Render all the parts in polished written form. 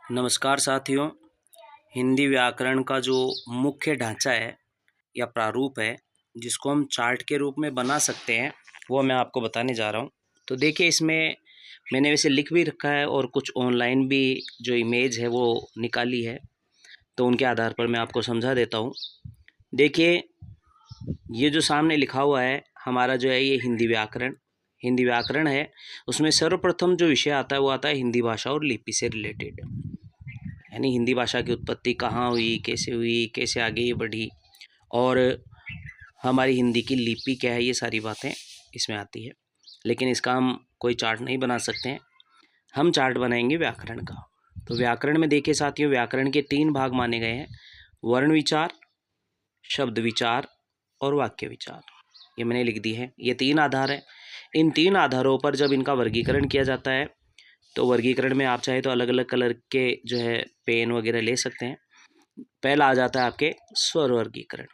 नमस्कार साथियों। हिंदी व्याकरण का जो मुख्य ढांचा है या प्रारूप है जिसको हम चार्ट के रूप में बना सकते हैं वो मैं आपको बताने जा रहा हूँ। तो देखिए, इसमें मैंने वैसे लिख भी रखा है और कुछ ऑनलाइन भी जो इमेज है वो निकाली है, तो उनके आधार पर मैं आपको समझा देता हूँ। देखिए, ये जो सामने लिखा हुआ है हमारा जो है ये हिंदी व्याकरण है। उसमें सर्वप्रथम जो विषय आता है वो आता है हिंदी भाषा और लिपि से रिलेटेड, यानी हिंदी भाषा की उत्पत्ति कहाँ हुई, कैसे आगे ये बढ़ी और हमारी हिंदी की लिपि क्या है, ये सारी बातें इसमें आती है। लेकिन इसका हम कोई चार्ट नहीं बना सकते हैं, हम चार्ट बनाएंगे व्याकरण का। तो व्याकरण में देखिए साथियों, व्याकरण के 3 भाग माने गए हैं: वर्ण विचार, शब्द विचार और वाक्य विचार। ये मैंने लिख दी है, ये 3 आधार हैं। इन 3 आधारों पर जब इनका वर्गीकरण किया जाता है तो वर्गीकरण में आप चाहे तो अलग अलग कलर के जो है पेन वगैरह ले सकते हैं। पहला आ जाता है आपके स्वर वर्गीकरण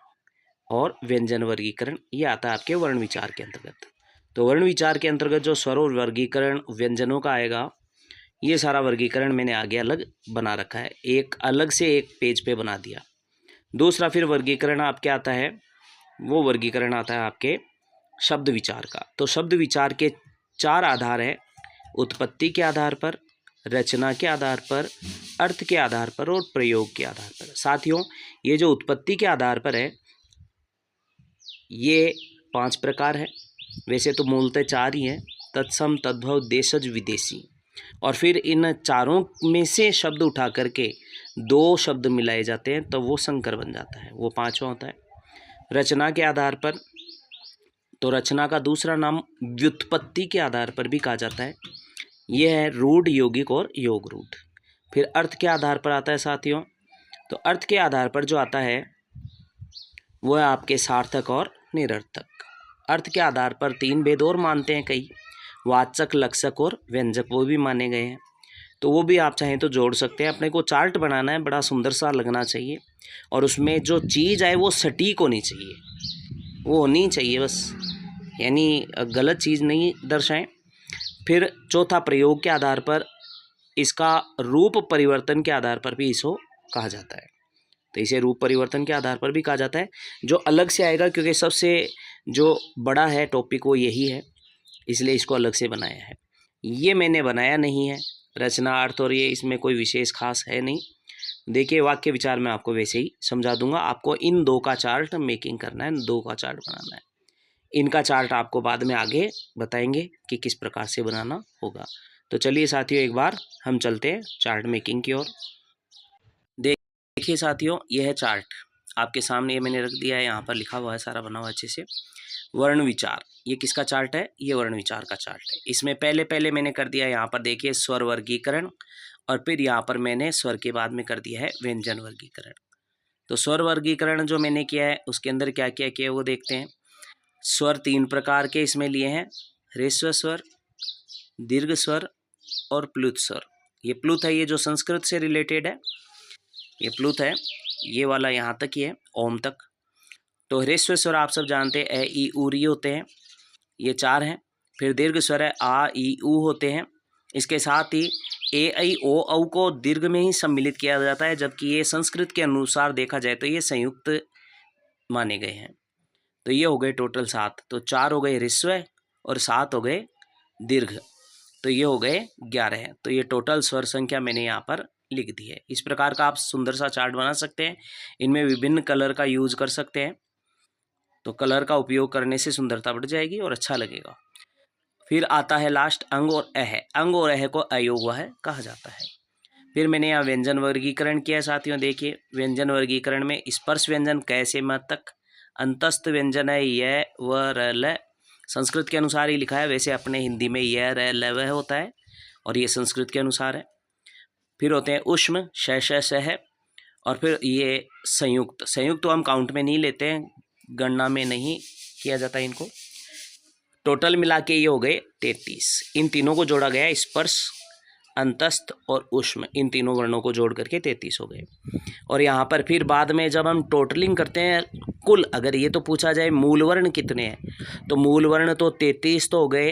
और व्यंजन वर्गीकरण, ये आता है आपके वर्ण विचार के अंतर्गत। तो वर्ण विचार के अंतर्गत जो स्वर और वर्गीकरण व्यंजनों का आएगा, ये सारा वर्गीकरण मैंने आगे अलग बना रखा है, एक अलग से एक पेज पे बना दिया। दूसरा फिर वर्गीकरण आपके आता है, वो वर्गीकरण आता है आपके शब्द विचार का। तो शब्द विचार के 4 आधार हैं: उत्पत्ति के आधार पर, रचना के आधार पर, अर्थ के आधार पर और प्रयोग के आधार पर। साथियों, ये जो उत्पत्ति के आधार पर है ये 5 प्रकार है। वैसे तो मूलतः 4 ही हैं: तत्सम, तद्भव, देशज, विदेशी। और फिर इन चारों में से शब्द उठा करके 2 शब्द मिलाए जाते हैं तो वो संकर बन जाता है, वो 5वां होता है। रचना के आधार पर, तो रचना का दूसरा नाम व्युत्पत्ति के आधार पर भी कहा जाता है, ये है रूढ़, यौगिक और योग रूढ़। फिर अर्थ के आधार पर आता है साथियों, तो अर्थ के आधार पर जो आता है वो है आपके सार्थक और निरर्थक। अर्थ के आधार पर 3 भेद और मानते हैं कई, वाचक, लक्षक और व्यंजक, वो भी माने गए हैं। तो वो भी आप चाहें तो जोड़ सकते हैं। अपने को चार्ट बनाना है, बड़ा सुंदर सा लगना चाहिए और उसमें जो चीज़ आए वो सटीक होनी चाहिए, वो होनी चाहिए बस, यानी गलत चीज़ नहीं दर्शाएं। फिर चौथा, प्रयोग के आधार पर, इसका रूप परिवर्तन के आधार पर भी इसको कहा जाता है। तो इसे रूप परिवर्तन के आधार पर भी कहा जाता है, जो अलग से आएगा क्योंकि सबसे जो बड़ा है टॉपिक वो यही है, इसलिए इसको अलग से बनाया है। ये मैंने बनाया नहीं है, रचना, अर्थ और ये इसमें कोई विशेष खास है नहीं। देखिए, वाक्य विचार मैं आपको वैसे ही समझा दूंगा, आपको इन 2 का चार्ट मेकिंग करना है, 2 का चार्ट बनाना है। इनका चार्ट आपको बाद में आगे बताएंगे कि किस प्रकार से बनाना होगा। तो चलिए साथियों, एक बार हम चलते हैं चार्ट मेकिंग की ओर। देखिए साथियों, यह है चार्ट आपके सामने, ये मैंने रख दिया है, यहाँ पर लिखा हुआ है, सारा बना हुआ अच्छे से। वर्ण विचार, ये किसका चार्ट है? ये वर्ण विचार का चार्ट है। इसमें पहले मैंने कर दिया, यहाँ पर देखिए स्वर वर्गीकरण, और फिर यहाँ पर मैंने स्वर के बाद में कर दिया है व्यंजन वर्गीकरण। तो स्वर वर्गीकरण जो मैंने किया है उसके अंदर क्या क्या किया वो देखते हैं। स्वर 3 प्रकार के इसमें लिए हैं: ह्रस्व स्वर, दीर्घ स्वर और प्लुत स्वर। ये प्लुत है, ये जो संस्कृत से रिलेटेड है, ये प्लुत है, ये वाला यहाँ तक ही है, ओम तक। तो ह्रस्व स्वर आप सब जानते हैं, ए ई उ री होते हैं, ये 4 हैं। फिर दीर्घ स्वर है, आ ई उ होते हैं। इसके साथ ही ए ऐ ओ औ को दीर्घ में ही सम्मिलित किया जाता है, जबकि ये संस्कृत के अनुसार देखा जाए तो ये संयुक्त माने गए हैं। तो ये हो गए टोटल 7। तो 4 हो गए ह्रस्व और 7 हो गए दीर्घ, तो ये हो गए 11। तो ये टोटल स्वर संख्या मैंने यहाँ पर लिख दी है। इस प्रकार का आप सुंदर सा चार्ट बना सकते हैं। इनमें विभिन्न कलर का यूज कर सकते हैं, तो कलर का उपयोग करने से सुंदरता बढ़ जाएगी और अच्छा लगेगा। फिर आता है लास्ट अंग और अह। अंग और अह को अयोगवह कहा जाता है। फिर मैंने यहाँ व्यंजन वर्गीकरण किया साथियों। देखिए, व्यंजन वर्गीकरण में स्पर्श व्यंजन कैसे मत तक, अंतस्थ व्यंजन है य व र ल, संस्कृत के अनुसार ही लिखा है, वैसे अपने हिंदी में य र ल व होता है और ये संस्कृत के अनुसार है। फिर होते हैं उष्म, श श सह, और फिर ये संयुक्त। संयुक्त तो हम काउंट में नहीं लेते हैं, गणना में नहीं किया जाता इनको। टोटल मिला के ये हो गए 33। इन तीनों को जोड़ा गया, स्पर्श, अंतस्थ और उष्म, इन तीनों वर्णों को जोड़ करके 33 हो गए। और यहाँ पर फिर बाद में जब हम टोटलिंग करते हैं कुल, अगर ये तो पूछा जाए मूल वर्ण कितने हैं, तो मूल वर्ण तो 33 तो हो गए,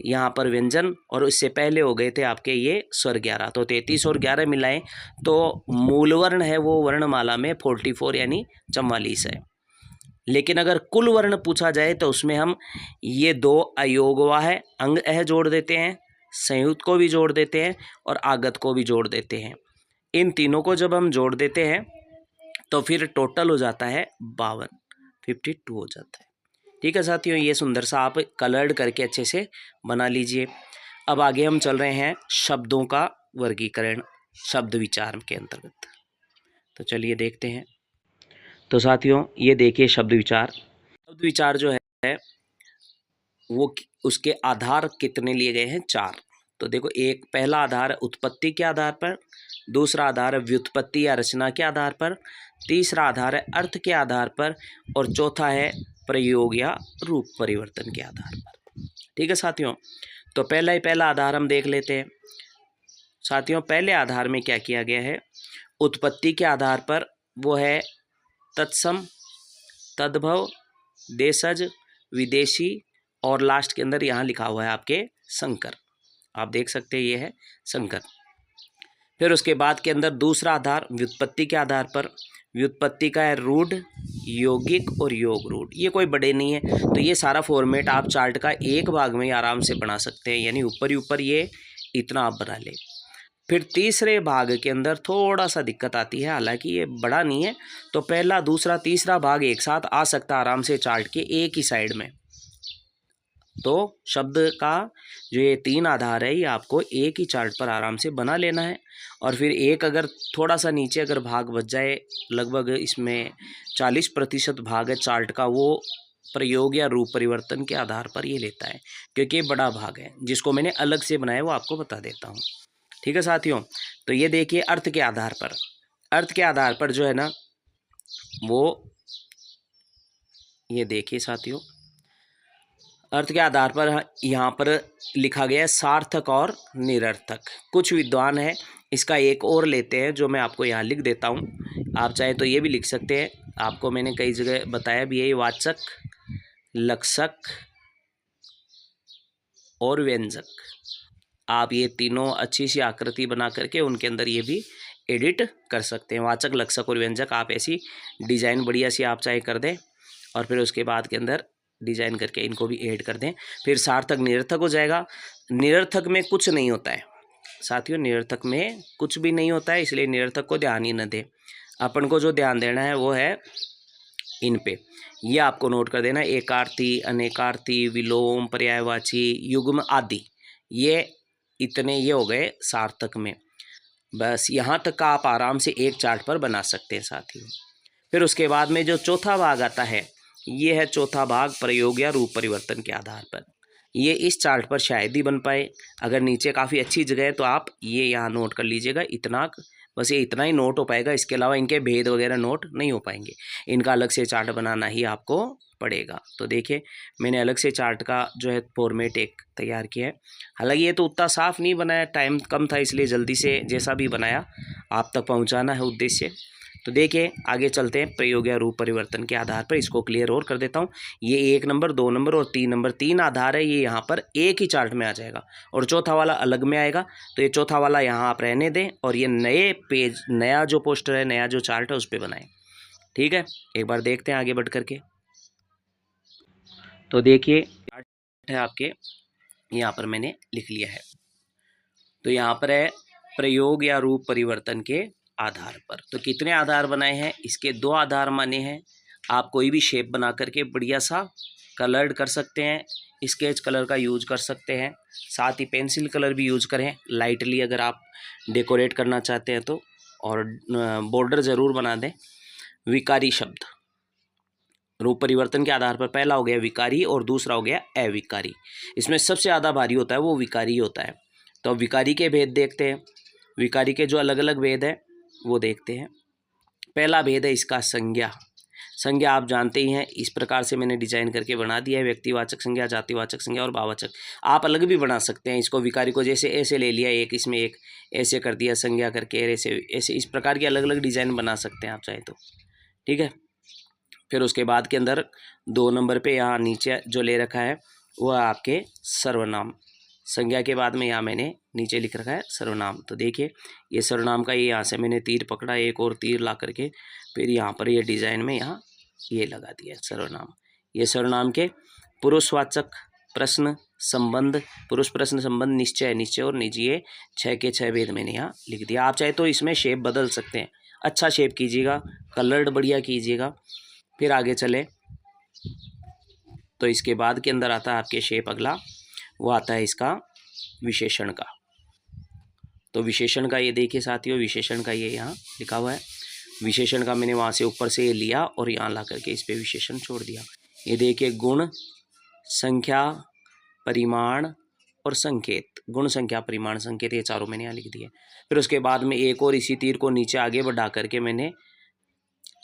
यहाँ पर व्यंजन, और उससे पहले हो गए थे आपके ये स्वर 11। तो 33 और 11 मिलाएं तो मूल वर्ण है वो वर्णमाला में 44 यानी 44 है। लेकिन अगर कुल वर्ण पूछा जाए तो उसमें हम ये 2 अयोगवाह है अंग अह जोड़ देते हैं, संयुक्त को भी जोड़ देते हैं और आगत को भी जोड़ देते हैं। इन तीनों को जब हम जोड़ देते हैं तो फिर टोटल हो जाता है 52, 52 हो जाता है। ठीक है साथियों, ये सुंदर सा आप कलर्ड करके अच्छे से बना लीजिए। अब आगे हम चल रहे हैं शब्दों का वर्गीकरण शब्द विचार के अंतर्गत। तो चलिए देखते हैं। तो साथियों ये देखिए शब्द विचार जो है वो उसके आधार कितने लिए गए हैं? 4। तो देखो, एक पहला आधार है उत्पत्ति के आधार पर, दूसरा आधार है व्युत्पत्ति या रचना के आधार पर, तीसरा आधार है अर्थ के आधार पर, और चौथा है प्रयोग या रूप परिवर्तन के आधार पर। ठीक है साथियों, तो पहला आधार हम देख लेते हैं। साथियों पहले आधार में क्या किया गया है? उत्पत्ति के आधार पर वो है तत्सम, तद्भव, देशज, विदेशी, और लास्ट के अंदर यहाँ लिखा हुआ है आपके संकर। आप देख सकते हैं ये है संकर। फिर उसके बाद के अंदर दूसरा आधार व्युत्पत्ति के आधार पर, व्युत्पत्ति का है रूढ़, यौगिक और योग रूढ़। ये कोई बड़े नहीं है, तो ये सारा फॉर्मेट आप चार्ट का एक भाग में ही आराम से बना सकते हैं, यानी ऊपर ही ऊपर ये इतना आप बना लें। फिर तीसरे भाग के अंदर थोड़ा सा दिक्कत आती है, हालांकि ये बड़ा नहीं है, तो पहला दूसरा तीसरा भाग एक साथ आ सकता है आराम से चार्ट के एक ही साइड में। तो शब्द का जो ये 3 आधार है ये आपको एक ही चार्ट पर आराम से बना लेना है। और फिर एक अगर थोड़ा सा नीचे अगर भाग बच जाए, लगभग इसमें 40% भाग है चार्ट का, वो प्रयोग या रूप परिवर्तन के आधार पर ये लेता है, क्योंकि ये बड़ा भाग है। जिसको मैंने अलग से बनाया वो आपको बता देता हूँ। ठीक है साथियों, तो ये देखिए अर्थ के आधार पर जो है ना वो ये देखिए साथियों, अर्थ के आधार पर यहाँ पर लिखा गया है सार्थक और निरर्थक। कुछ विद्वान है इसका एक और लेते हैं जो मैं आपको यहाँ लिख देता हूँ, आप चाहे तो ये भी लिख सकते हैं। आपको मैंने कई जगह बताया भी है, वाचक, लक्षक और व्यंजक। आप ये तीनों अच्छी सी आकृति बना करके उनके अंदर ये भी एडिट कर सकते हैं। वाचक, लक्षक और व्यंजक आप ऐसी डिज़ाइन बढ़िया सी आप चाहे कर दें, और फिर उसके बाद के अंदर डिजाइन करके इनको भी ऐड कर दें। फिर सार्थक निरर्थक हो जाएगा। निरर्थक में कुछ नहीं होता है साथियों, निरर्थक में कुछ भी नहीं होता है, इसलिए निरर्थक को ध्यान ही न दें। अपन को जो ध्यान देना है वो है इन पे, ये आपको नोट कर देना, एकार्थी, अनेकार्थी, विलोम, पर्यायवाची, युग्म आदि, ये इतने ये हो गए सार्थक में। बस यहाँ तक का आप आराम से एक चार्ट पर बना सकते हैं साथियों। फिर उसके बाद में जो चौथा भाग आता है, ये है चौथा भाग प्रयोग या रूप परिवर्तन के आधार पर। ये इस चार्ट पर शायद ही बन पाए, अगर नीचे काफ़ी अच्छी जगह है तो आप ये यहाँ नोट कर लीजिएगा। इतना बस ये इतना ही नोट हो पाएगा, इसके अलावा इनके भेद वगैरह नोट नहीं हो पाएंगे। इनका अलग से चार्ट बनाना ही आपको पड़ेगा। तो देखिए मैंने अलग से चार्ट का जो है फॉर्मेट एक तैयार किया है। हालांकि ये तो उतना साफ नहीं बनाया, टाइम कम था, इसलिए जल्दी से जैसा भी बनाया आप तक पहुँचाना है उद्देश्य। तो देखिए आगे चलते हैं प्रयोग या रूप परिवर्तन के आधार पर। इसको क्लियर और कर देता हूँ। ये 1 नंबर, 2 नंबर और 3 नंबर 3 आधार है, ये यहाँ पर एक ही चार्ट में आ जाएगा और चौथा वाला अलग में आएगा। तो ये चौथा वाला यहाँ आप रहने दें और ये नए पेज, नया जो पोस्टर है, नया जो चार्ट है उस पर बनाएं। ठीक है, एक बार देखते हैं आगे बढ़ करके। तो देखिए चार्ट है आपके, यहाँ पर मैंने लिख लिया है। तो यहाँ पर है प्रयोग या रूप परिवर्तन के आधार पर। तो कितने आधार बनाए हैं? इसके 2 आधार माने हैं। आप कोई भी शेप बना करके बढ़िया सा कलर्ड कर सकते हैं, स्केच कलर का यूज कर सकते हैं, साथ ही पेंसिल कलर भी यूज करें लाइटली अगर आप डेकोरेट करना चाहते हैं तो, और बॉर्डर ज़रूर बना दें। विकारी शब्द रूप परिवर्तन के आधार पर पहला हो गया विकारी और दूसरा हो गया अविकारी। इसमें सबसे ज़्यादा भारी होता है वो विकारी होता है। तो अब विकारी के भेद देखते हैं। विकारी के जो अलग अलग भेद है वो देखते हैं। पहला भेद है इसका संज्ञा। संज्ञा आप जानते ही हैं, इस प्रकार से मैंने डिजाइन करके बना दिया है। व्यक्तिवाचक संज्ञा, जातिवाचक संज्ञा और भाववाचक। आप अलग भी बना सकते हैं इसको। विकारी को जैसे ऐसे ले लिया, एक इसमें एक ऐसे कर दिया संज्ञा करके, ऐसे ऐसे इस प्रकार की अलग अलग डिजाइन बना सकते हैं आप चाहे तो। ठीक है, फिर उसके बाद के अंदर 2 नंबर पे यहाँ नीचे जो ले रखा है वो है आपके सर्वनाम। संज्ञा के बाद में यहाँ मैंने नीचे लिख रखा है सर्वनाम। तो देखिए ये सर्वनाम का, ये यहाँ से मैंने तीर पकड़ा, एक और तीर ला करके फिर यहाँ पर ये डिजाइन में यहाँ ये लगा दिया सर्वनाम। ये सर्वनाम के पुरुषवाचक प्रश्न संबंध, पुरुष प्रश्न संबंध, निश्चय, निश्चय और निजी, ये 6 के 6 भेद मैंने यहाँ लिख दिया। आप चाहे तो इसमें शेप बदल सकते हैं, अच्छा शेप कीजिएगा, कलर्ड बढ़िया कीजिएगा। फिर आगे चले तो इसके बाद के अंदर आता है आपके शेप अगला, वो आता है इसका विशेषण का। तो विशेषण का ये देखिए साथियों, विशेषण का ये यहाँ लिखा हुआ है। विशेषण का मैंने वहाँ से ऊपर से ये लिया और यहाँ ला करके इस पे विशेषण छोड़ दिया। ये देखिए गुण, संख्या, परिमाण और संकेत। गुण, संख्या, परिमाण, संकेत, ये चारों मैंने यहाँ लिख दिए। फिर उसके बाद में एक और इसी तीर को नीचे आगे बढ़ा करके मैंने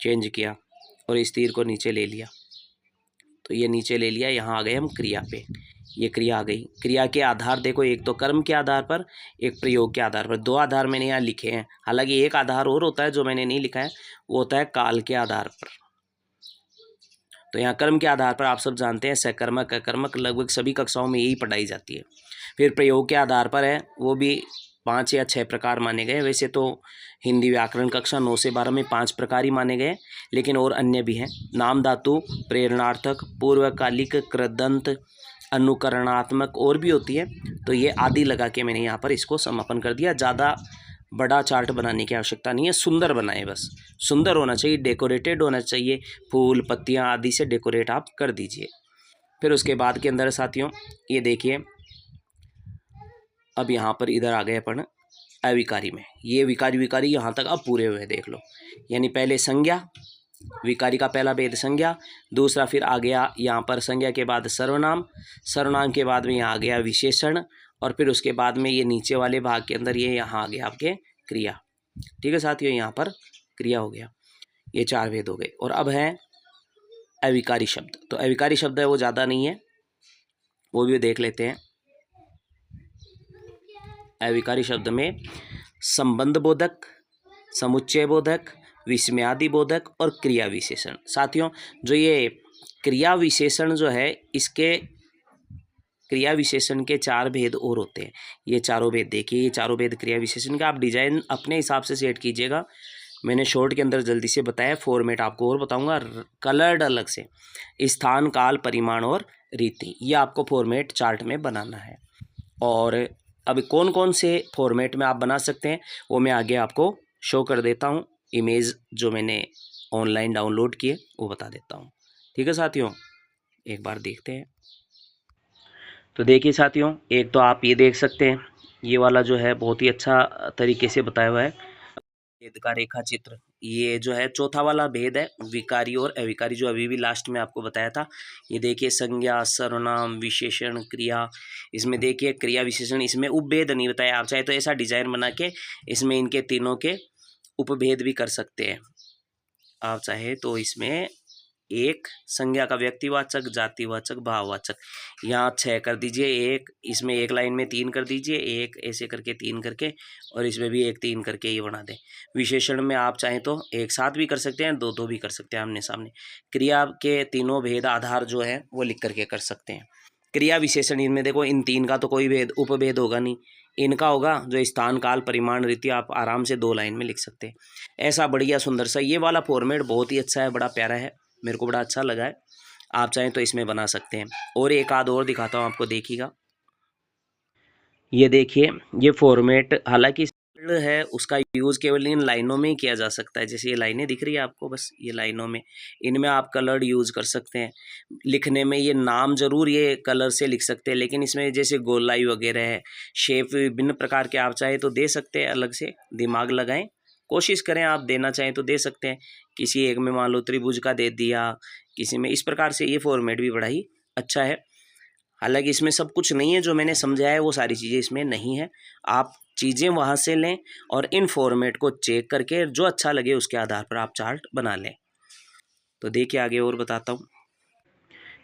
चेंज किया और इस तीर को नीचे ले लिया। तो ये नीचे ले लिया, यहाँ आ गए हम क्रिया पे। ये क्रिया आ गई। क्रिया के आधार देखो, एक तो कर्म के आधार पर, एक प्रयोग के आधार पर। 2 आधार मैंने यहाँ लिखे हैं। हालांकि एक आधार और होता है जो मैंने नहीं लिखा है, वो होता है काल के आधार पर। तो यहाँ कर्म के आधार पर आप सब जानते हैं सकर्मक, अकर्मक, लगभग सभी कक्षाओं में यही पढ़ाई जाती है। फिर प्रयोग के आधार पर है, वो भी 5 या 6 प्रकार माने गए। वैसे तो हिंदी व्याकरण कक्षा 9 से 12 में 5 प्रकार ही माने गए, लेकिन और अन्य भी हैं। नाम धातु, प्रेरणार्थक, पूर्वकालिक, कृदंत, अनुकरणात्मक और भी होती है। तो ये आदि लगा के मैंने यहाँ पर इसको समापन कर दिया। ज़्यादा बड़ा चार्ट बनाने की आवश्यकता नहीं है, सुंदर बनाए, बस सुंदर होना चाहिए, डेकोरेटेड होना चाहिए, फूल पत्तियाँ आदि से डेकोरेट आप कर दीजिए। फिर उसके बाद के अंदर साथियों ये देखिए, अब यहाँ पर इधर आ गए अपन अविकारी में। ये विकारी विकारी यहाँ तक अब पूरे हुए देख लो। यानी पहले संज्ञा, विकारी का पहला भेद संज्ञा, दूसरा फिर आ गया यहाँ पर संज्ञा के बाद सर्वनाम, सर्वनाम के बाद में यहाँ आ गया विशेषण, और फिर उसके बाद में ये नीचे वाले भाग के अंदर ये यहाँ आ गया आपके क्रिया। ठीक है साथियों, यहाँ पर क्रिया हो गया। ये 4 भेद हो गए। और अब है अविकारी शब्द। तो अविकारी शब्द है वो ज़्यादा नहीं है, वो भी देख लेते हैं। अविकारी शब्द में संबंध बोधक, समुच्चय बोधक, विस्मयादि बोधक और क्रिया विशेषण। साथियों जो ये क्रिया विशेषण जो है, इसके क्रिया विशेषण के 4 भेद और होते हैं। ये चारों भेद देखिए, ये चारों भेद क्रिया विशेषण का। आप डिजाइन अपने हिसाब से सेट कीजिएगा। मैंने शॉर्ट के अंदर जल्दी से बताया, फॉर्मेट आपको और बताऊंगा। कलर्ड अलग से, स्थान, काल, परिमाण और रीति, ये आपको फॉर्मेट चार्ट में बनाना है। और अब कौन कौन से फॉर्मेट में आप बना सकते हैं वो मैं आगे आपको शो कर देता हूँ। इमेज जो मैंने ऑनलाइन डाउनलोड किए वो बता देता हूँ। ठीक है साथियों, एक बार देखते हैं। तो देखिए साथियों, एक तो आप ये देख सकते हैं, ये वाला जो है बहुत ही अच्छा तरीके से बताया हुआ है, भेद का रेखा चित्र। ये जो है चौथा वाला भेद है, विकारी और अविकारी, जो अभी भी लास्ट में आपको बताया था। ये देखिए संज्ञा, सर्वनाम, विशेषण, क्रिया। इसमें देखिए क्रिया विशेषण, इसमें उपभेद नहीं बताया। आप चाहे तो ऐसा डिजाइन बना के इसमें इनके तीनों के उपभेद भी कर सकते हैं। आप चाहे तो इसमें एक संज्ञा का व्यक्तिवाचक, जातिवाचक, भाववाचक, यहाँ 6 कर दीजिए। एक इसमें एक लाइन में 3 कर दीजिए, एक ऐसे करके 3 करके, और इसमें भी एक 3 करके ये बना दें। विशेषण में आप चाहें तो एक साथ भी कर सकते हैं, 2 2 भी कर सकते हैं आमने सामने। क्रिया के तीनों भेद आधार जो है वो लिख करके कर सकते हैं। क्रिया विशेषण, इनमें देखो इन 3 का तो कोई भेद उपभेद होगा नहीं, इनका होगा जो स्थान, काल, परिमाण, रीति, आप आराम से 2 लाइन में लिख सकते हैं। ऐसा बढ़िया सुंदर सा ये वाला फॉर्मेट बहुत ही अच्छा है, बड़ा प्यारा है, मेरे को बड़ा अच्छा लगा है। आप चाहें तो इसमें बना सकते हैं। और एक आध और दिखाता हूँ आपको, देखिएगा। ये देखिए ये फॉर्मेट, हालांकि है उसका यूज़ केवल इन लाइनों में ही किया जा सकता है। जैसे ये लाइनें दिख रही है आपको, बस ये लाइनों में, इनमें आप कलर्ड यूज़ कर सकते हैं। लिखने में ये नाम जरूर ये कलर से लिख सकते हैं, लेकिन इसमें जैसे गोलाई वगैरह है, शेप विभिन्न प्रकार के आप चाहे तो दे सकते हैं, अलग से दिमाग लगाएं, कोशिश करें। आप देना चाहें तो दे सकते हैं। किसी एक में मान लो त्रिभुज का दे दिया, किसी में इस प्रकार से। ये फॉर्मेट भी बड़ा ही अच्छा है। हालांकि इसमें सब कुछ नहीं है जो मैंने समझाया है, वो सारी चीज़ें इसमें नहीं है। आप चीज़ें वहाँ से लें और इन फॉर्मेट को चेक करके जो अच्छा लगे उसके आधार पर आप चार्ट बना लें। तो देखिए आगे और बताता हूँ।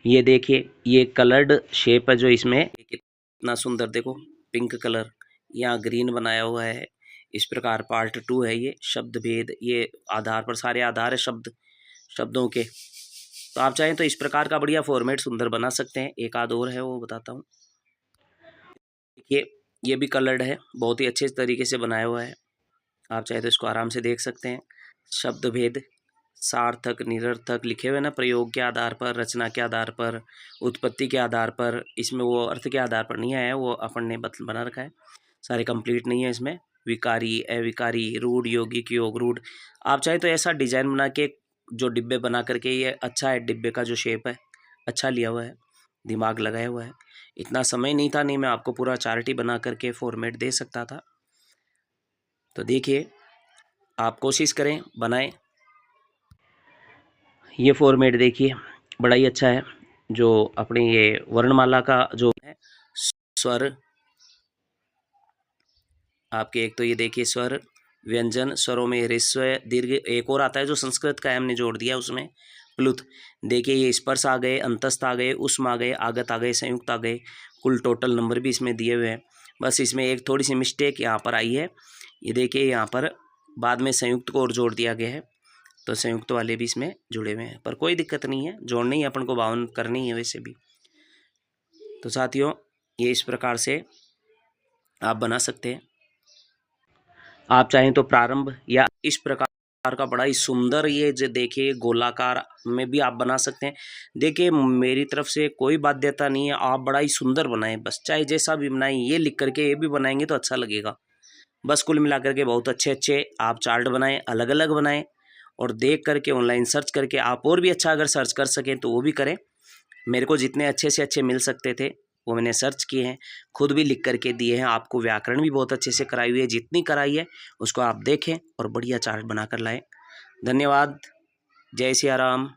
ये देखिए ये कलर्ड शेप है जो इसमें, कितना सुंदर, देखो पिंक कलर, यहाँ ग्रीन बनाया हुआ है। इस प्रकार पार्ट 2 है ये, शब्द भेद। ये आधार पर सारे आधार है शब्दों के। तो आप चाहें तो इस प्रकार का बढ़िया फॉर्मेट सुंदर बना सकते हैं। एक आध और है वो बताता हूँ। ये भी कलर्ड है, बहुत ही अच्छे तरीके से बनाया हुआ है। आप चाहे तो इसको आराम से देख सकते हैं। शब्द भेद, सार्थक, निरर्थक लिखे हुए ना, प्रयोग के आधार पर, रचना के आधार पर, उत्पत्ति के आधार पर, इसमें वो अर्थ के आधार पर नहीं आया, वो अपन ने बना रखा है। सारे कंप्लीट नहीं है इसमें। विकारी, अविकारी, रूढ़, यौगिक, योग, रूढ़। आप चाहे तो ऐसा डिजाइन बना के जो डिब्बे बना करके, ये अच्छा है, डिब्बे का जो शेप है अच्छा लिया हुआ है, दिमाग लगाया हुआ है। इतना समय नहीं था, नहीं मैं आपको पूरा चार्ट ही बना करके फॉर्मेट दे सकता था। तो देखिए, आप कोशिश करें, बनाएं। ये फॉर्मेट देखिए बड़ा ही अच्छा है। जो अपनी ये वर्णमाला का जो है स्वर, आपके एक तो ये देखिए स्वर, व्यंजन, स्वरों में ह्रस्व, दीर्घ, एक और आता है जो संस्कृत का है, हमने जोड़ दिया उसमें, प्लुत। देखिए ये स्पर्श आ गए, अंतस्थ आ गए, उष्म आ गए, आगत आ गए, संयुक्त आ गए। कुल टोटल नंबर भी इसमें दिए हुए हैं। बस इसमें एक थोड़ी सी मिस्टेक यहाँ पर आई है। ये देखिए यहाँ पर बाद में संयुक्त को और जोड़ दिया गया है, तो संयुक्त वाले भी इसमें जुड़े हुए हैं, पर कोई दिक्कत नहीं है, जोड़नी है अपन को, बावन करनी है वैसे भी। तो साथियों, ये इस प्रकार से आप बना सकते हैं। आप चाहें तो प्रारंभ या इस प्रकार का बड़ा ही सुंदर, ये जो देखिए गोलाकार में भी आप बना सकते हैं। देखिए मेरी तरफ से कोई बाध्यता नहीं है, आप बड़ा ही सुंदर बनाएं, बस चाहे जैसा भी बनाएं, ये लिख करके ये भी बनाएंगे तो अच्छा लगेगा। बस कुल मिलाकर के बहुत अच्छे अच्छे आप चार्ट बनाएं, अलग अलग बनाएं, और देख करके ऑनलाइन सर्च करके आप और भी अच्छा अगर सर्च कर सकें तो वो भी करें। मेरे को जितने अच्छे से अच्छे मिल सकते थे वो मैंने सर्च किए हैं, खुद भी लिख करके दिए हैं। आपको व्याकरण भी बहुत अच्छे से कराई हुई है, जितनी कराई है उसको आप देखें और बढ़िया चार्ट बनाकर लाएं। धन्यवाद। जय सिया राम।